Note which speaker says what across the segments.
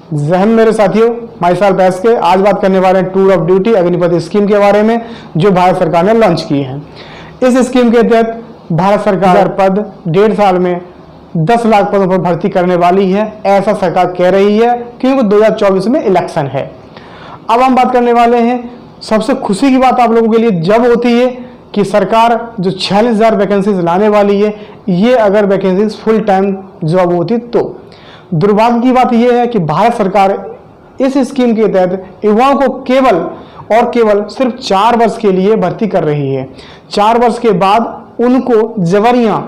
Speaker 1: जहन मेरे साथियों, माई साल बैस के आज बात करने वाले हैं tour of duty Agnipath scheme के बारे में जो भारत सरकार ने लॉन्च की है। इस स्कीम के तहत भारत सरकार पद 1.5 साल में 10 लाख पदों पर भर्ती करने वाली है, ऐसा सरकार कह रही है क्योंकि 2024 में इलेक्शन है। अब हम बात करने वाले हैं, सबसे खुशी की बात आप लोगों के लिए जब होती है कि सरकार जो 46,000 वैकेंसीज लाने वाली है, ये अगर वैकेंसीज फुल टाइम जॉब होती तो। दुर्भाग्य की बात यह है कि भारत सरकार इस स्कीम के तहत युवाओं को केवल और केवल सिर्फ 4 वर्ष के लिए भर्ती कर रही है। 4 वर्ष के बाद उनको जबरियां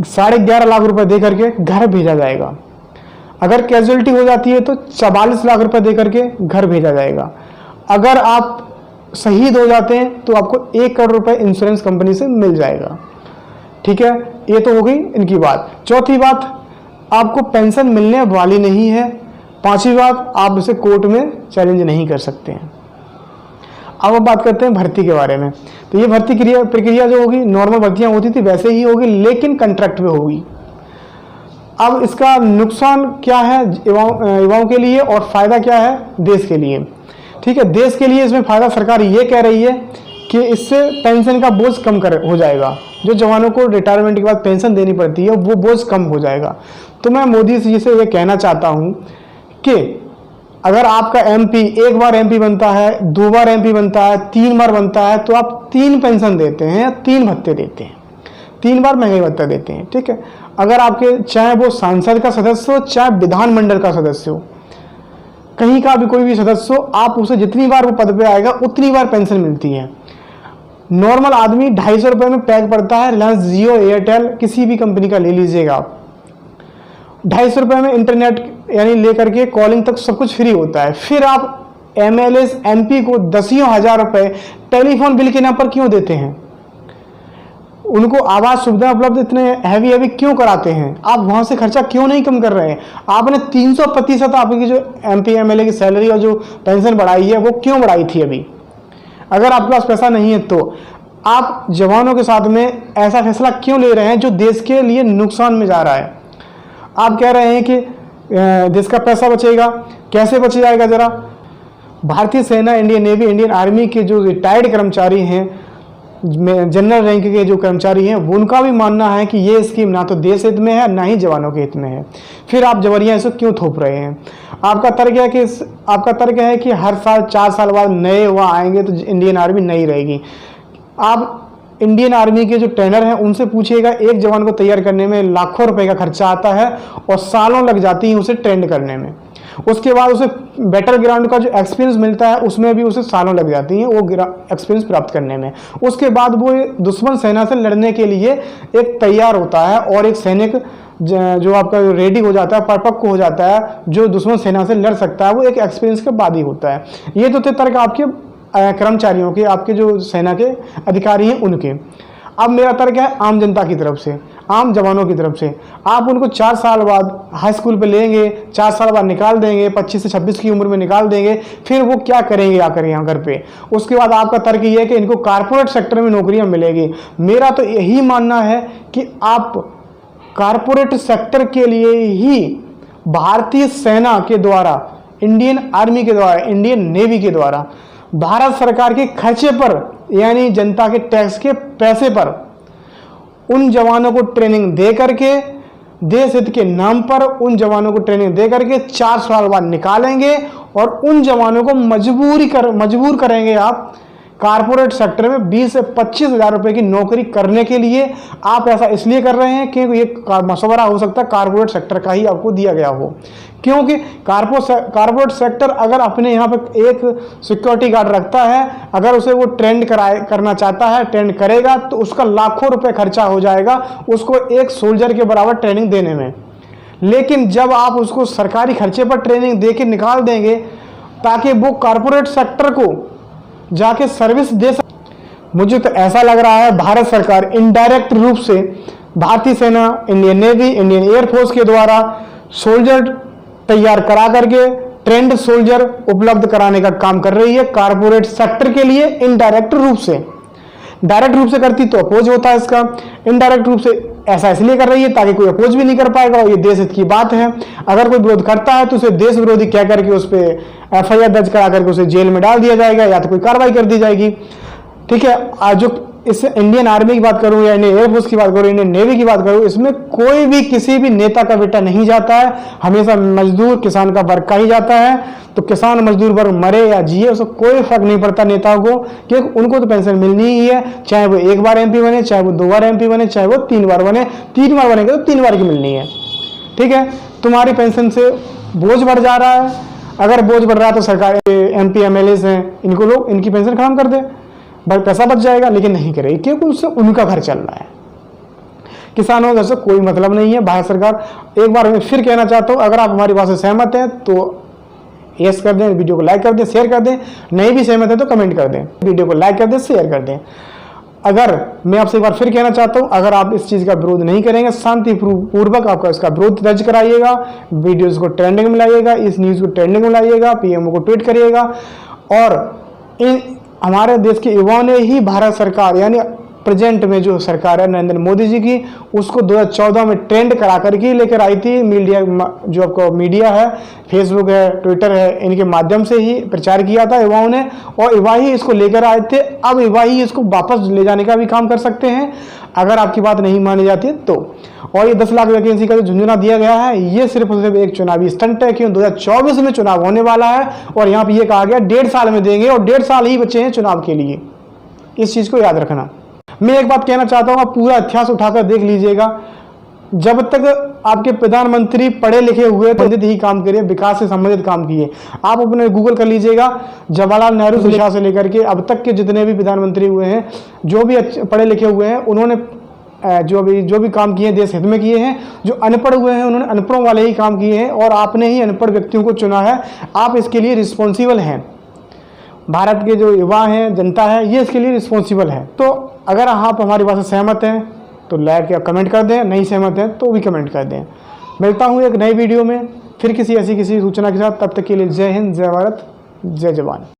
Speaker 1: 11.5 लाख रुपए दे करके घर भेजा जाएगा। अगर कैजुअलिटी हो जाती है तो 44 लाख रुपए दे करके घर भेजा जाएगा। अगर आप शहीद हो जाते हैं तो आपको 1 करोड़ रुपए इंश्योरेंस कंपनी से मिल जाएगा। ठीक है, ये तो हो गई इनकी बात। चौथी बात, आपको पेंशन मिलने वाली नहीं है। 5वीं बात, आप इसे कोर्ट में चैलेंज नहीं कर सकते हैं। अब हम बात करते हैं भर्ती के बारे में। तो ये भर्ती प्रक्रिया जो होगी, नॉर्मल भर्तियां होती थी वैसे ही होगी, लेकिन कॉन्ट्रैक्ट में होगी। अब इसका नुकसान क्या है युवाओं के लिए और फायदा क्या है देश के लिए। ठीक है, देश के लिए इसमें फायदा सरकार ये कह रही है कि इससे पेंशन का बोझ कम हो जाएगा। जो जवानों को रिटायरमेंट के बाद पेंशन देनी पड़ती है वो बोझ कम हो जाएगा। तो मैं मोदी जी से ये कहना चाहता हूँ कि अगर आपका एमपी 1 बार एमपी बनता है, 2 बार एमपी बनता है, 3 बार बनता है तो आप 3 पेंशन देते हैं या 3 भत्ते देते हैं, 3 बार महंगाई भत्ता देते हैं। ठीक है, अगर आपके चाहे वो सांसद का सदस्य हो चाहे विधानमंडल का सदस्य हो, कहीं का भी कोई भी सदस्य हो, आप उसे जितनी बार वो पद पे आएगा उतनी बार पेंशन मिलती है। नॉर्मल आदमी 250 रुपये में पैक पड़ता है, रिलायंस जियो एयरटेल किसी भी कंपनी का ले लीजिएगा आप, 250 रुपये में इंटरनेट यानी लेकर के कॉलिंग तक सब कुछ फ्री होता है। फिर आप एमएलए एमपी को 10,000 रुपये टेलीफोन बिल के नाम पर क्यों देते हैं? उनको आवाज सुविधा उपलब्ध इतने हैवी क्यों कराते हैं? आप वहां से खर्चा क्यों नहीं कम कर रहे हैं? आपने 300% आपकी जो एमपी एमएलए की सैलरी और जो पेंशन बढ़ाई है वो क्यों बढ़ाई थी अभी? अगर आपके पास पैसा नहीं है तो आप जवानों के साथ में ऐसा फैसला क्यों ले रहे हैं जो देश के लिए नुकसान में जा रहा है? आप कह रहे हैं कि देश का पैसा बचेगा, कैसे बच जाएगा? जरा भारतीय सेना, इंडियन नेवी, इंडियन आर्मी के जो रिटायर्ड कर्मचारी हैं, जनरल रैंक के जो कर्मचारी हैं, उनका भी मानना है कि ये स्कीम ना तो देश हित में है ना ही जवानों के हित में है। फिर आप जबरियां इसे क्यों थोप रहे हैं? आपका तर्क है कि हर साल 4 साल बाद नए वहाँ आएंगे तो इंडियन आर्मी नई रहेगी। आप इंडियन आर्मी के जो ट्रेनर हैं उनसे पूछिएगा, एक जवान को तैयार करने में लाखों रुपए का खर्चा आता है और सालों लग जाती हैं उसे ट्रेंड करने में। उसके बाद उसे बैटल ग्राउंड का जो एक्सपीरियंस मिलता है उसमें भी उसे सालों लग जाती हैं वो एक्सपीरियंस प्राप्त करने में। उसके बाद वो दुश्मन सेना से लड़ने के लिए एक तैयार होता है और एक सैनिक जो आपका रेडी हो जाता है, परिपक्व हो जाता है, जो दुश्मन सेना से लड़ सकता है, वो एक एक्सपीरियंस के बाद ही होता है। ये तो थे तर्क आपके कर्मचारियों के, आपके जो सेना के अधिकारी हैं उनके। अब मेरा तर्क है आम जनता की तरफ से, आम जवानों की तरफ से। आप उनको 4 साल बाद हाई स्कूल पे लेंगे, 4 साल बाद निकाल देंगे, 25 से 26 की उम्र में निकाल देंगे, फिर वो क्या करेंगे आकर यहाँ घर पे? उसके बाद आपका तर्क ये है कि इनको कारपोरेट सेक्टर में नौकरियाँ मिलेगी। मेरा तो यही मानना है कि आप कारपोरेट सेक्टर के लिए ही भारतीय सेना के द्वारा, इंडियन आर्मी के द्वारा, इंडियन नेवी के द्वारा भारत सरकार के खर्चे पर यानी जनता के टैक्स के पैसे पर उन जवानों को ट्रेनिंग दे करके, देश हित के नाम पर उन जवानों को ट्रेनिंग दे करके 4 साल बाद निकालेंगे और उन जवानों को मजबूर करेंगे आप कारपोरेट सेक्टर में 20 से 25 हज़ार रुपए की नौकरी करने के लिए। आप ऐसा इसलिए कर रहे हैं क्योंकि ये मशवरा हो सकता है कारपोरेट सेक्टर का ही आपको दिया गया हो, क्योंकि कारपोरेट सेक्टर अगर अपने यहाँ पे एक सिक्योरिटी गार्ड रखता है, अगर उसे वो ट्रेंड करना चाहता है, ट्रेंड करेगा तो उसका लाखों रुपए खर्चा हो जाएगा उसको एक सोल्जर के बराबर ट्रेनिंग देने में। लेकिन जब आप उसको सरकारी खर्चे पर ट्रेनिंग दे के निकाल देंगे ताकि वो कारपोरेट सेक्टर को जाके सर्विस दे मुझे तो ऐसा लग रहा है भारत सरकार इनडायरेक्ट रूप से भारतीय सेना, इंडियन नेवी, इंडियन एयरफोर्स के द्वारा सोल्जर तैयार करा करके ट्रेंड सोल्जर उपलब्ध कराने का काम कर रही है कारपोरेट सेक्टर के लिए इनडायरेक्ट रूप से। डायरेक्ट रूप से करती तो अपोज होता है इसका, इनडायरेक्ट रूप से ऐसा इसलिए कर रही है ताकि कोई अपोज भी नहीं कर पाएगा, और ये देश हित की बात है। अगर कोई विरोध करता है तो उसे देश विरोधी कह करके उस पर FIR दर्ज करा करके उसे जेल में डाल दिया जाएगा या तो कोई कार्रवाई कर दी जाएगी। ठीक है, आज जो इस इंडियन आर्मी की बात करूं या इंडियन एयरफोर्स की बात करूं, इंडियन नेवी की बात करूं, इसमें कोई भी किसी भी नेता का बेटा नहीं जाता है, हमेशा मजदूर किसान का वर्ग का ही जाता है। तो किसान मजदूर वर्ग मरे या जिए उसको कोई फर्क नहीं पड़ता नेताओं को, क्योंकि उनको तो पेंशन मिलनी ही है, चाहे वो 1 बार MP बने, चाहे वो 2 बार MP बने, चाहे वो 3 बार बने। 3 बार बनेंगे तो 3 बार की मिलनी है। ठीक है, तुम्हारी पेंशन से बोझ बढ़ जा रहा है, अगर बोझ बढ़ रहा है तो सरकार MP MLAs हैं, इनको लोग इनकी पेंशन खत्म कर दे, भाई पैसा बच जाएगा, लेकिन नहीं करेगी क्योंकि उससे उनका घर चल रहा है। किसानों का कोई मतलब नहीं है। भारत सरकार, एक बार मैं फिर कहना चाहता हूं, अगर आप हमारी बात से सहमत हैं तो यस कर दें, वीडियो को लाइक कर दें, शेयर कर दें, नहीं भी सहमत है तो कमेंट कर दें, वीडियो को लाइक कर दें, शेयर कर दें। अगर मैं आपसे एक बार फिर कहना चाहता हूं, अगर आप इस चीज का विरोध नहीं करेंगे, शांतिपूर्वक आपका इसका विरोध दर्ज कराइएगा, वीडियोज को ट्रेंडिंग में लाइएगा, इस न्यूज को ट्रेंडिंग में लाइएगा, PMO को ट्वीट करिएगा। और इन हमारे देश के युवाओं ने ही भारत सरकार यानी प्रेजेंट में जो सरकार है नरेंद्र मोदी जी की, उसको 2014 में ट्रेंड करा करके लेकर आई थी। मीडिया, जो आपको मीडिया है, फेसबुक है, ट्विटर है, इनके माध्यम से ही प्रचार किया था युवाओं ने, और युवा ही इसको लेकर आए थे। अब युवा ही इसको वापस ले जाने का भी काम कर सकते हैं अगर आपकी बात नहीं मानी जाती है तो। और ये 10 लाख वैकेंसी का जो झुंझुना दिया गया है, ये सिर्फ और सिर्फ एक चुनावी स्टंट है, क्यों 2024 में चुनाव होने वाला है और यहाँ पे ये कहा गया 1.5 साल में देंगे, और 1.5 साल ही बचे हैं चुनाव के लिए। इस चीज को याद रखना। मैं एक बात कहना चाहता हूं, आप पूरा इतिहास उठाकर देख लीजिएगा, जब तक आपके प्रधानमंत्री पढ़े लिखे हुए संबंधित ही काम करिए, विकास से संबंधित काम किए। आप अपने गूगल कर लीजिएगा, जवाहरलाल नेहरू से लेकर के अब तक के जितने भी प्रधानमंत्री हुए हैं, जो भी पढ़े लिखे हुए हैं, उन्होंने जो भी काम किए हैं देश हित में किए हैं। जो अनपढ़ हुए हैं उन्होंने अनपढ़ों वाले ही काम किए हैं, और आपने ही अनपढ़ व्यक्तियों को चुना है। आप इसके लिए रिस्पॉन्सिबल हैं। भारत के जो युवा हैं, जनता है, ये इसके लिए रिस्पॉन्सिबल है। तो अगर आप हमारी बात से सहमत हैं तो लाइक या कमेंट कर दें, नहीं सहमत हैं तो भी कमेंट कर दें। मिलता हूँ एक नई वीडियो में फिर किसी ऐसी सूचना के साथ। तब तक के लिए जय हिंद, जय भारत, जय जवान।